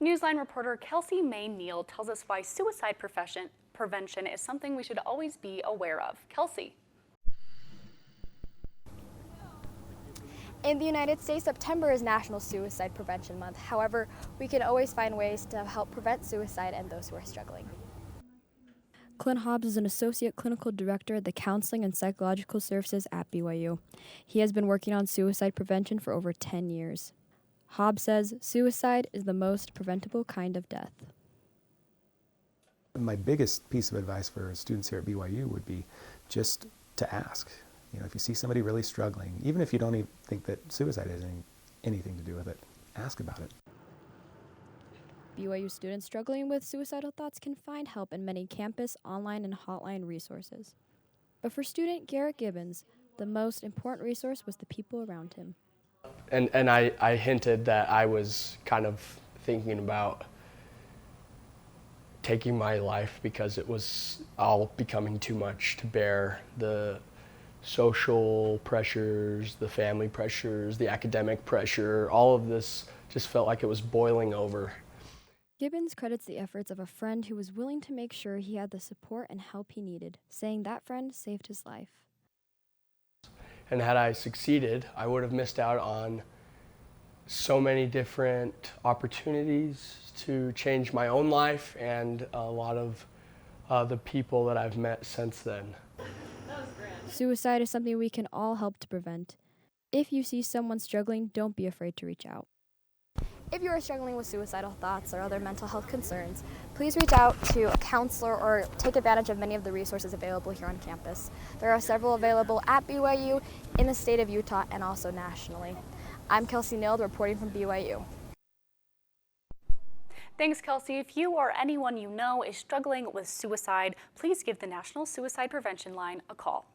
Newsline reporter Kelsey May Neal tells us why suicide prevention is something we should always be aware of. Kelsey. In the United States, September is National Suicide Prevention Month. However, we can always find ways to help prevent suicide and those who are struggling. Clint Hobbs is an Associate Clinical Director at the Counseling and Psychological Services at BYU. He has been working on suicide prevention for over 10 years. Hobbs says suicide is the most preventable kind of death. My biggest piece of advice for students here at BYU would be just to ask. You know, if you see somebody really struggling, even if you don't even think that suicide has anything to do with it, ask about it. BYU students struggling with suicidal thoughts can find help in many campus, online, and hotline resources. But for student Garrett Gibbons, the most important resource was the people around him. And I hinted that I was kind of thinking about taking my life because it was all becoming too much to bear. The social pressures, the family pressures, the academic pressure, all of this just felt like it was boiling over. Gibbons credits the efforts of a friend who was willing to make sure he had the support and help he needed, saying that friend saved his life. And had I succeeded, I would have missed out on so many different opportunities to change my own life and a lot of the people that I've met since then. Suicide is something we can all help to prevent. If you see someone struggling, don't be afraid to reach out. If you are struggling with suicidal thoughts or other mental health concerns, please reach out to a counselor or take advantage of many of the resources available here on campus. There are several available at BYU, in the state of Utah, and also nationally. I'm Kelsey Nild reporting from BYU. Thanks, Kelsey. If you or anyone you know is struggling with suicide, please give the National Suicide Prevention Line a call.